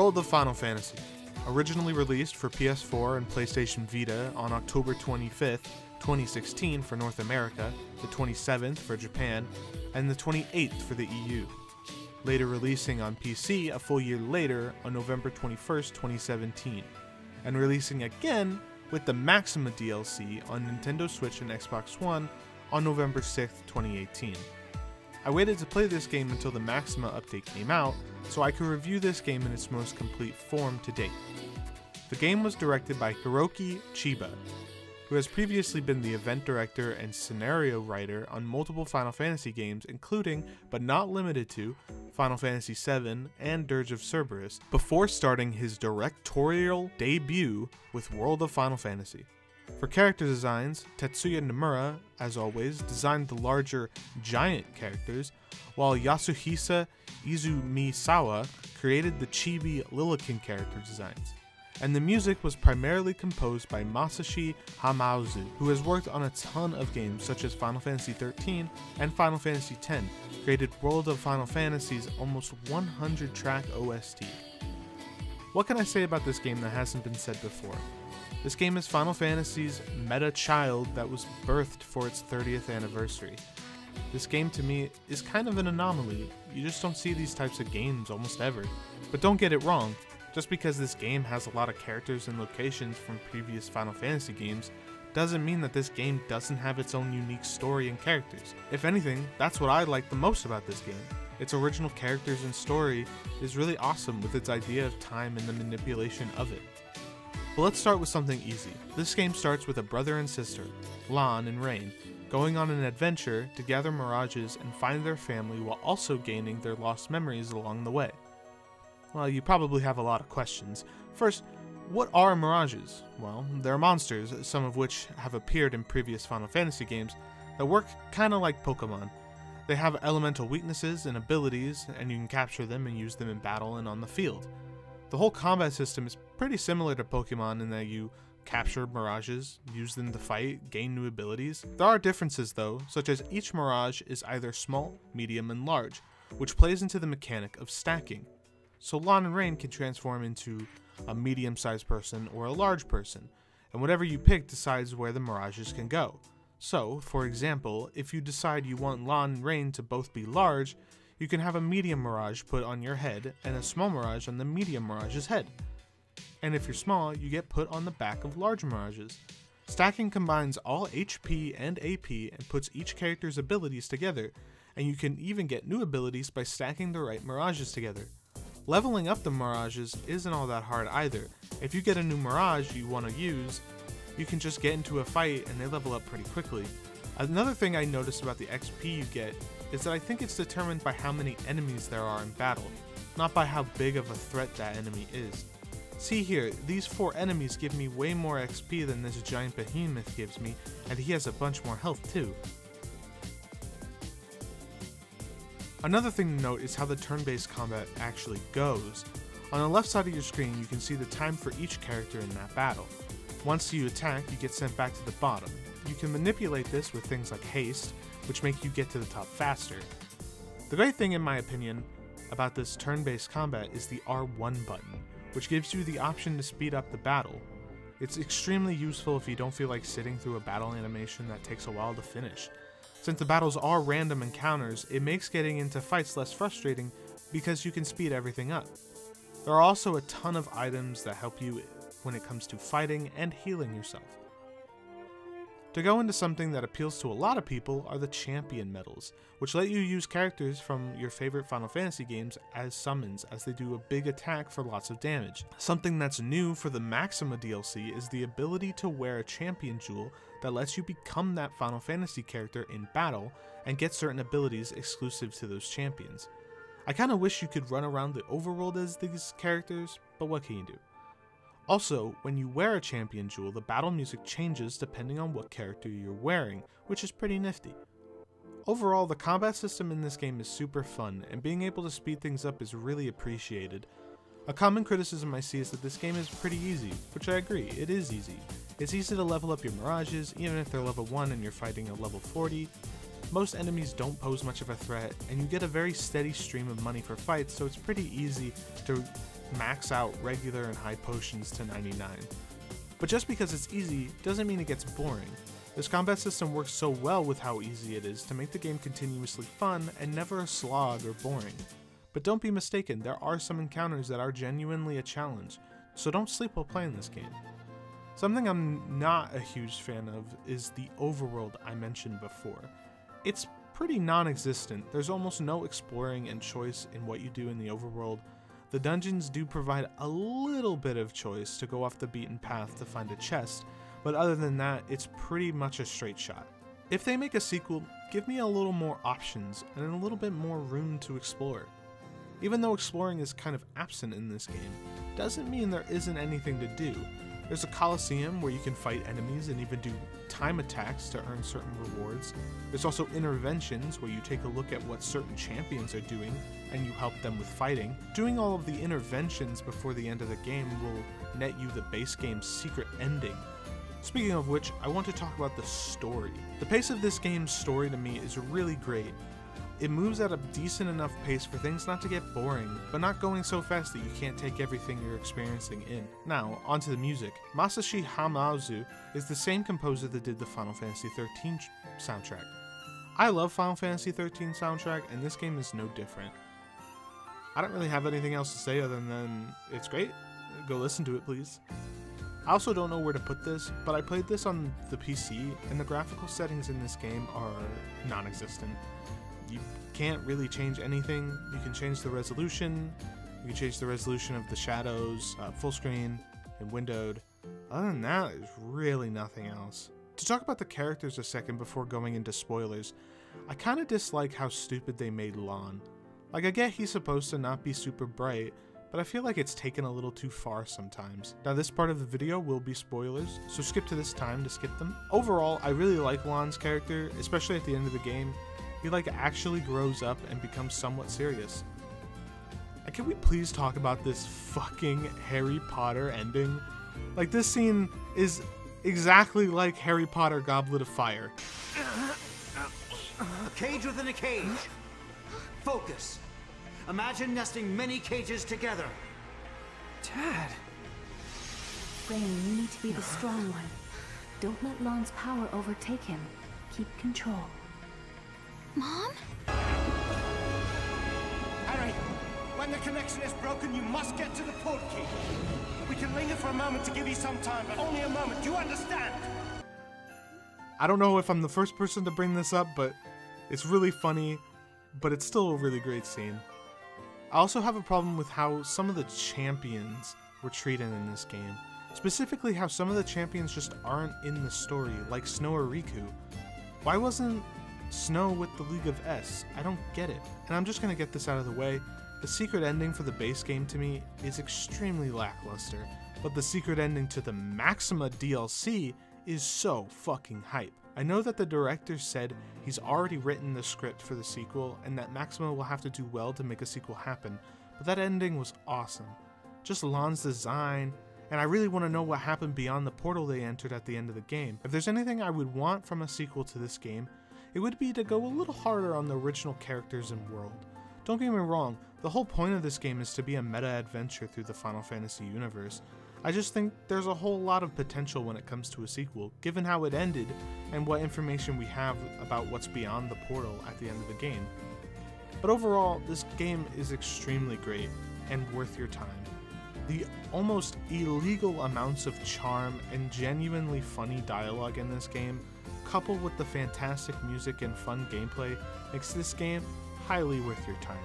World of Final Fantasy. Originally released for PS4 and PlayStation Vita on October 25th, 2016 for North America, the 27th for Japan, and the 28th for the EU. Later releasing on PC a full year later on November 21st, 2017, and releasing again with the Maxima DLC on Nintendo Switch and Xbox One on November 6th, 2018. I waited to play this game until the Maxima update came out, so I could review this game in its most complete form to date. The game was directed by Hiroki Chiba, who has previously been the event director and scenario writer on multiple Final Fantasy games, including, but not limited to, Final Fantasy VII and Dirge of Cerberus, before starting his directorial debut with World of Final Fantasy. For character designs, Tetsuya Nomura, as always, designed the larger, giant characters, while Yasuhisa Izumisawa created the chibi Lillikin character designs. And the music was primarily composed by Masashi Hamauzu, who has worked on a ton of games such as Final Fantasy XIII and Final Fantasy X, created World of Final Fantasy's almost 100-track OST. What can I say about this game that hasn't been said before? This game is Final Fantasy's meta child that was birthed for its 30th anniversary. This game to me is kind of an anomaly. You just don't see these types of games almost ever. But don't get it wrong, just because this game has a lot of characters and locations from previous Final Fantasy games doesn't mean that this game doesn't have its own unique story and characters. If anything, that's what I like the most about this game. Its original characters and story is really awesome with its idea of time and the manipulation of it. But let's start with something easy. This game starts with a brother and sister, Lan and Rain, going on an adventure to gather Mirages and find their family while also gaining their lost memories along the way. Well, you probably have a lot of questions. First, what are Mirages? Well, they're monsters, some of which have appeared in previous Final Fantasy games, that work kinda like Pokemon. They have elemental weaknesses and abilities, and you can capture them and use them in battle and on the field. The whole combat system is pretty similar to Pokemon in that you capture Mirages, use them to fight, gain new abilities. There are differences though, such as each Mirage is either small, medium, and large, which plays into the mechanic of stacking. So Lan and Rain can transform into a medium-sized person or a large person, and whatever you pick decides where the Mirages can go. So, for example, if you decide you want Lan and Rain to both be large, you can have a medium Mirage put on your head and a small Mirage on the medium Mirage's head. And if you're small, you get put on the back of large Mirages. Stacking combines all HP and AP and puts each character's abilities together, and you can even get new abilities by stacking the right Mirages together. Leveling up the Mirages isn't all that hard either. If you get a new Mirage you want to use, you can just get into a fight and they level up pretty quickly. Another thing I noticed about the XP you get is that I think it's determined by how many enemies there are in battle, not by how big of a threat that enemy is. See here, these 4 enemies give me way more XP than this giant behemoth gives me, and he has a bunch more health too. Another thing to note is how the turn-based combat actually goes. On the left side of your screen you can see the time for each character in that battle. Once you attack, you get sent back to the bottom. You can manipulate this with things like haste, which make you get to the top faster. The great thing in my opinion about this turn-based combat is the R1 button, which gives you the option to speed up the battle. It's extremely useful if you don't feel like sitting through a battle animation that takes a while to finish. Since the battles are random encounters, it makes getting into fights less frustrating because you can speed everything up. There are also a ton of items that help you when it comes to fighting and healing yourself. To go into something that appeals to a lot of people are the champion medals, which let you use characters from your favorite Final Fantasy games as summons as they do a big attack for lots of damage. Something that's new for the Maxima DLC is the ability to wear a champion jewel that lets you become that Final Fantasy character in battle and get certain abilities exclusive to those champions. I kinda wish you could run around the overworld as these characters, but what can you do? Also, when you wear a champion jewel, the battle music changes depending on what character you're wearing, which is pretty nifty. Overall, the combat system in this game is super fun, and being able to speed things up is really appreciated. A common criticism I see is that this game is pretty easy, which I agree, it is easy. It's easy to level up your Mirages, even if they're level 1 and you're fighting a level 40. Most enemies don't pose much of a threat, and you get a very steady stream of money for fights, so it's pretty easy to max out regular and high potions to 99. But just because it's easy doesn't mean it gets boring. This combat system works so well with how easy it is to make the game continuously fun and never a slog or boring. But don't be mistaken, there are some encounters that are genuinely a challenge, so don't sleep while playing this game. Something I'm not a huge fan of is the overworld I mentioned before. It's pretty non-existent. There's almost no exploring and choice in what you do in the overworld. The dungeons do provide a little bit of choice to go off the beaten path to find a chest, but other than that, it's pretty much a straight shot. If they make a sequel, give me a little more options and a little bit more room to explore. Even though exploring is kind of absent in this game, doesn't mean there isn't anything to do. There's a coliseum where you can fight enemies and even do time attacks to earn certain rewards. There's also interventions where you take a look at what certain champions are doing and you help them with fighting. Doing all of the interventions before the end of the game will net you the base game's secret ending. Speaking of which, I want to talk about the story. The pace of this game's story to me is really great. It moves at a decent enough pace for things not to get boring, but not going so fast that you can't take everything you're experiencing in. Now, onto the music. Masashi Hamauzu is the same composer that did the Final Fantasy XIII soundtrack. I love Final Fantasy XIII soundtrack, and this game is no different. I don't really have anything else to say other than it's great. Go listen to it, please. I also don't know where to put this, but I played this on the PC, and the graphical settings in this game are non-existent. You can't really change anything. You can change the resolution, you can change the resolution of the shadows, full screen, and windowed. Other than that, there's really nothing else. To talk about the characters a second before going into spoilers, I kinda dislike how stupid they made Lon. Like, I get he's supposed to not be super bright, but I feel like it's taken a little too far sometimes. Now this part of the video will be spoilers, so skip to this time to skip them. Overall, I really like Lon's character, especially at the end of the game. He actually grows up and becomes somewhat serious. And can we please talk about this fucking Harry Potter ending? Like, this scene is exactly like Harry Potter Goblet of Fire. A cage within a cage. Focus. Imagine nesting many cages together. Dad! Rain, you need to be the strong one. Don't let Lon's power overtake him. Keep control. Mom? Harry, when the connection is broken, you must get to the port key. We can linger for a moment to give you some time, but only a moment. You understand? I don't know if I'm the first person to bring this up, but it's really funny, but it's still a really great scene. I also have a problem with how some of the champions were treated in this game. Specifically how some of the champions just aren't in the story, like Snow or Riku. Why wasn't Snow with the League of S? I don't get it. And I'm just gonna get this out of the way. The secret ending for the base game to me is extremely lackluster, but the secret ending to the Maxima DLC is so fucking hype. I know that the director said he's already written the script for the sequel and that Maxima will have to do well to make a sequel happen, but that ending was awesome. Just Lon's design, and I really want to know what happened beyond the portal they entered at the end of the game. If there's anything I would want from a sequel to this game, it would be to go a little harder on the original characters and world. Don't get me wrong, the whole point of this game is to be a meta-adventure through the Final Fantasy universe. I just think there's a whole lot of potential when it comes to a sequel, given how it ended and what information we have about what's beyond the portal at the end of the game. But overall, this game is extremely great and worth your time. The almost illegal amounts of charm and genuinely funny dialogue in this game, coupled with the fantastic music and fun gameplay, makes this game highly worth your time.